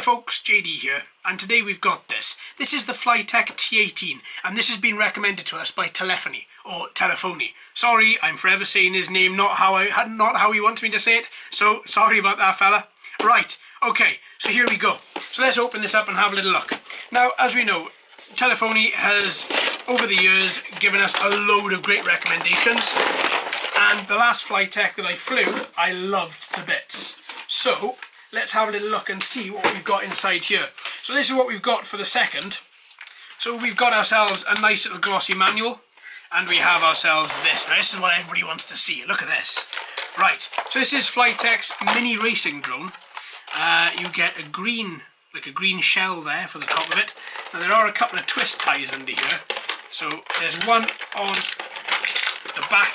Hiya folks, JD here, and today we've got this. This is the Flytec T18, and this has been recommended to us by Telephony, or Telephony. Sorry, I'm forever saying his name, not how he wants me to say it, so sorry about that fella. Right, okay, so here we go. So let's open this up and have a little look. Now, as we know, Telephony has, over the years, given us a load of great recommendations, and the last Flytec that I flew, I loved to bits. So let's have a little look and see what we've got inside here. So this is what we've got for the second. So we've got ourselves a nice little glossy manual, and we have ourselves this. Now this is what everybody wants to see. Look at this. Right, so this is Flytec's mini racing drone. You get a green, like a green shell there for the top of it. Now there are a couple of twist ties under here. So there's one on the back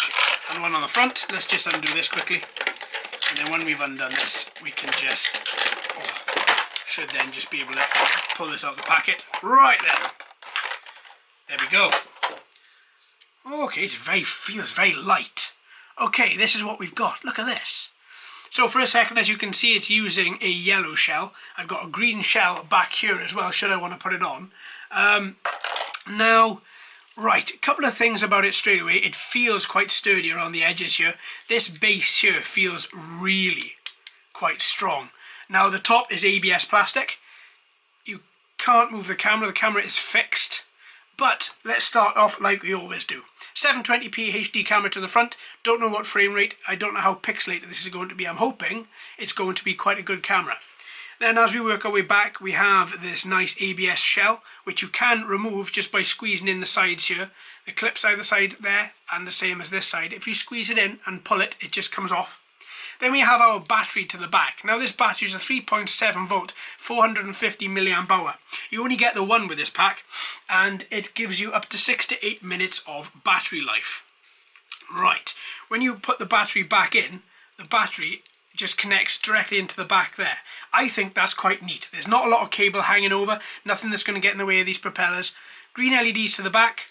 and one on the front. Let's just undo this quickly. And then when we've undone this, we can just, should then just be able to pull this out of the packet. Right then. There we go. Okay, it feels very light. Okay, this is what we've got. Look at this. So for a second, as you can see, it's using a yellow shell. I've got a green shell back here as well, should I want to put it on. Now, right, a couple of things about it straight away. It feels quite sturdy around the edges here. This base here feels really quite strong. Now the top is ABS plastic. You can't move the camera is fixed. But let's start off like we always do. 720p HD camera to the front. Don't know what frame rate. I don't know how pixelated this is going to be. I'm hoping it's going to be quite a good camera. Then as we work our way back, we have this nice ABS shell, which you can remove just by squeezing in the sides here. The clip's either side there, and the same as this side. If you squeeze it in and pull it, it just comes off. Then we have our battery to the back. Now this battery is a 3.7 volt, 450 milliamp hour. You only get the one with this pack, and it gives you up to 6 to 8 minutes of battery life. Right, when you put the battery back in, the battery just connects directly into the back there. I think that's quite neat. There's not a lot of cable hanging over, nothing that's going to get in the way of these propellers. Green LEDs to the back,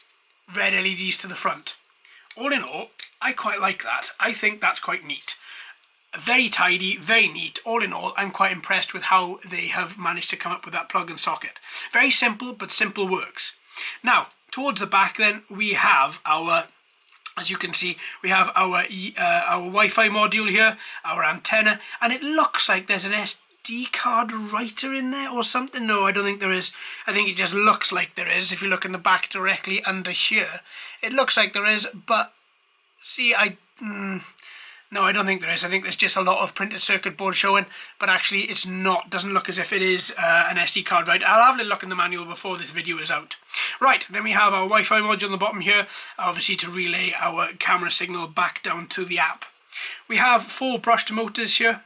red LEDs to the front. All in all, I quite like that. I think that's quite neat. Very tidy, very neat. All in all, I'm quite impressed with how they have managed to come up with that plug and socket. Very simple, but simple works. Now, towards the back then, we have our, as you can see, we have our Wi-Fi module here, our antenna, and it looks like there's an SD card writer in there or something. No, I don't think there is. I think it just looks like there is. If you look in the back directly under here, it looks like there is, but see, no, I don't think there is. I think there's just a lot of printed circuit board showing, but actually it's not. Doesn't look as if it is an SD card writer. I'll have a look in the manual before this video is out. Right, then we have our Wi-Fi module on the bottom here, obviously to relay our camera signal back down to the app. We have 4 brushed motors here.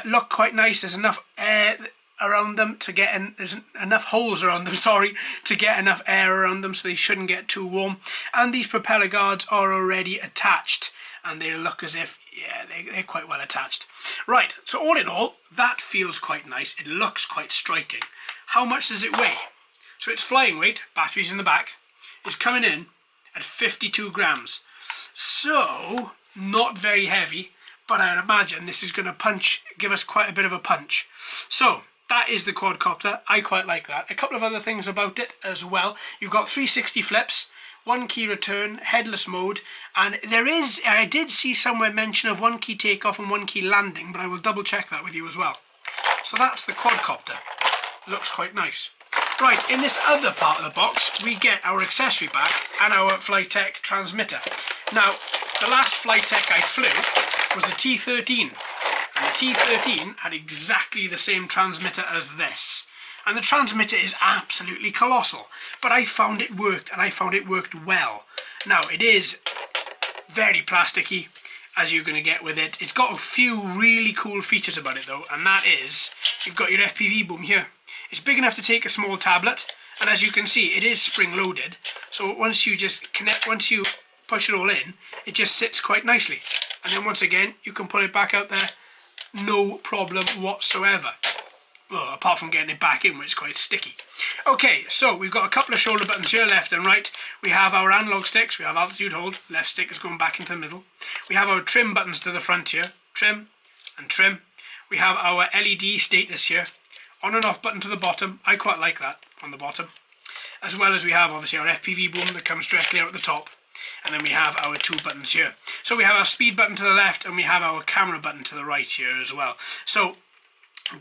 Look quite nice. There's enough air around them to get in. There's enough holes around them, sorry, to get enough air around them, so they shouldn't get too warm. And these propeller guards are already attached, and they look as if, yeah, they're quite well attached. Right, so all in all, that feels quite nice. It looks quite striking. How much does it weigh? So its flying weight, batteries in the back, is coming in at 52 grams. So, not very heavy, but I would imagine this is going to give us quite a bit of a punch. So, that is the quadcopter. I quite like that. A couple of other things about it as well. You've got 360 flips, 1 key return, headless mode, and I did see somewhere mention of 1 key takeoff and 1 key landing, but I will double check that with you as well. So that's the quadcopter. Looks quite nice. Right, in this other part of the box, we get our accessory bag and our Flytec transmitter. Now, the last Flytec I flew was the T18, and the T13 had exactly the same transmitter as this. And the transmitter is absolutely colossal, but I found it worked, and I found it worked well. Now, it is very plasticky, as you're going to get with it. It's got a few really cool features about it though, and that is, you've got your FPV boom here. It's big enough to take a small tablet, and as you can see, it is spring-loaded. So once you push it all in, it just sits quite nicely. And then once again, you can pull it back out there, no problem whatsoever. Well, apart from getting it back in, which is quite sticky. Okay, so we've got a couple of shoulder buttons here, left and right. We have our analog sticks, we have altitude hold, left stick is going back into the middle. We have our trim buttons to the front here, trim and trim. We have our LED status here. on and off button to the bottom. I quite like that on the bottom. As well as we have obviously our FPV boom that comes directly out the top. And then we have our 2 buttons here. So we have our speed button to the left and we have our camera button to the right here as well. So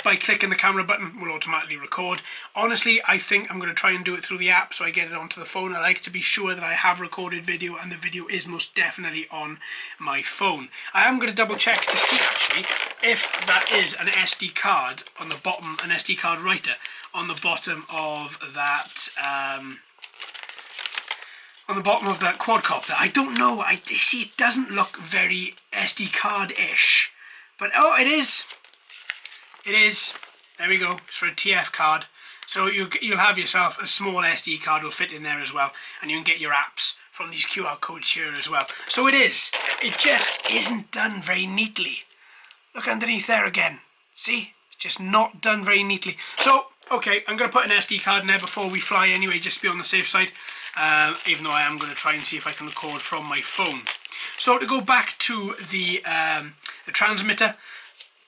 by clicking the camera button, we'll automatically record. Honestly, I think I'm going to try and do it through the app so I get it onto the phone. I like to be sure that I have recorded video and the video is most definitely on my phone. I am going to double check to see actually if that is an SD card on the bottom, an SD card writer on the bottom of that quadcopter. I don't know. I see it doesn't look very SD card-ish, but oh, it is. It is. There we go. It's for a TF card. So you'll have yourself a small SD card will fit in there as well, and you can get your apps from these QR codes here as well. So it is. It just isn't done very neatly. Look underneath there again. See? It's just not done very neatly. So, okay, I'm going to put an SD card in there before we fly anyway, just to be on the safe side. Even though I am going to try and see if I can record from my phone. So to go back to the transmitter,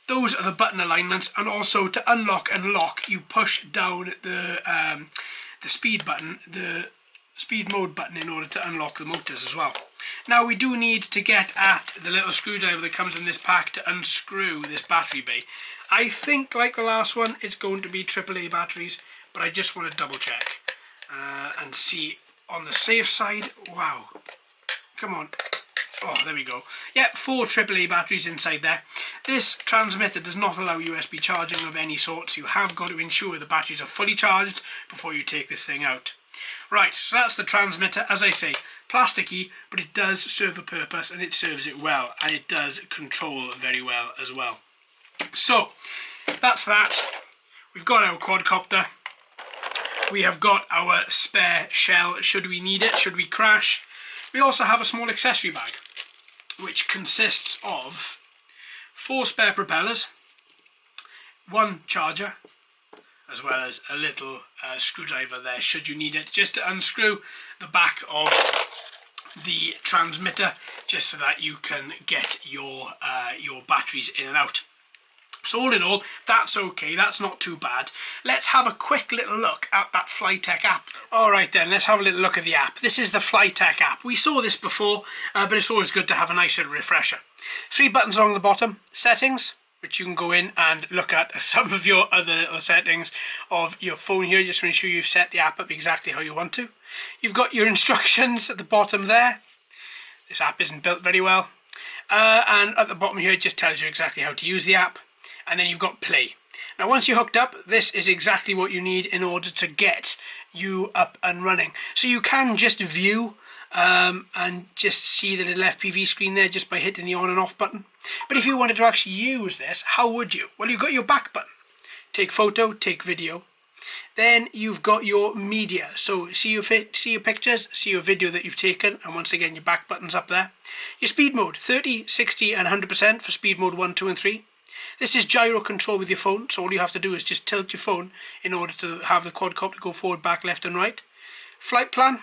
those are the button alignments, and also to unlock and lock, you push down the speed button, the speed mode button, in order to unlock the motors as well. Now we do need to get at the little screwdriver that comes in this pack to unscrew this battery bay. I think, like the last one, it's going to be AAA batteries, but I just want to double check and see on the safe side. Wow, come on. Oh, there we go. Yeah, 4 AAA batteries inside there. This transmitter does not allow USB charging of any sort, so you have got to ensure the batteries are fully charged before you take this thing out. Right, so that's the transmitter. As I say, plasticky, but it does serve a purpose, and it serves it well, and it does control very well as well. So, that's that. We've got our quadcopter. We have got our spare shell, should we need it, should we crash. We also have a small accessory bag, which consists of 4 spare propellers, 1 charger, as well as a little screwdriver there should you need it, just to unscrew the back of the transmitter, just so that you can get your batteries in and out. So all in all, that's okay, that's not too bad. Let's have a quick little look at that Flytec app. Alright then, let's have a little look at the app. This is the Flytec app. We saw this before, but it's always good to have a nice little refresher. 3 buttons along the bottom. Settings, which you can go in and look at some of your other little settings of your phone here, just to make sure you've set the app up exactly how you want to. You've got your instructions at the bottom there. This app isn't built very well. And at the bottom here, it just tells you exactly how to use the app. And then you've got play. Now once you're hooked up, this is exactly what you need in order to get you up and running. So you can just view and just see the little FPV screen there just by hitting the on and off button. But if you wanted to actually use this, how would you? Well, you've got your back button. Take photo, take video. Then you've got your media. So see your pictures, see your video that you've taken, and once again your back button's up there. Your speed mode, 30, 60 and 100% for speed mode 1, 2 and 3. This is gyro control with your phone, so all you have to do is just tilt your phone in order to have the quadcopter go forward, back, left and right. Flight plan.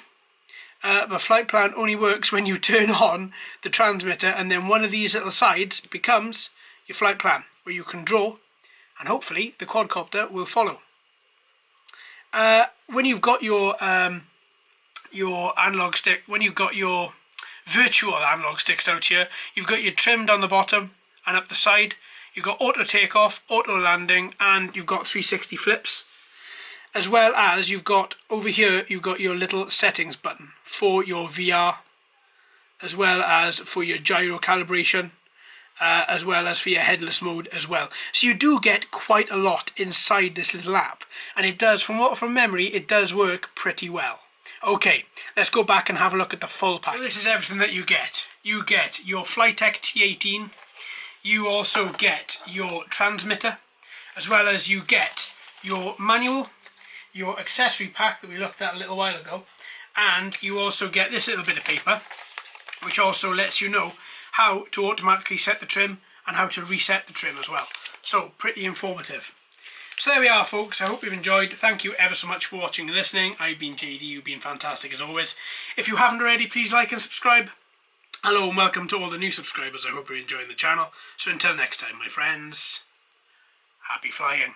The flight plan only works when you turn on the transmitter, and then one of these little sides becomes your flight plan, where you can draw, and hopefully the quadcopter will follow. When you've got your analog stick, when you've got your virtual analog sticks out here, you've got your trimmed on the bottom and up the side. You've got auto takeoff, auto landing, and you've got 360 flips. As well as you've got over here, you've got your little settings button for your VR, as well as for your gyro calibration, as well as for your headless mode as well. So you do get quite a lot inside this little app, and it does, from memory, it does work pretty well. Okay, let's go back and have a look at the full pack. So this is everything that you get. You get your Flytec T18. You also get your transmitter, as well as you get your manual, your accessory pack that we looked at a little while ago, and you also get this little bit of paper, which also lets you know how to automatically set the trim and how to reset the trim as well. So pretty informative. So there we are, folks. I hope you've enjoyed. Thank you ever so much for watching and listening. I've been JD, you've been fantastic as always. If you haven't already, please like and subscribe. Hello and welcome to all the new subscribers. I hope you're enjoying the channel. So until next time, my friends, happy flying.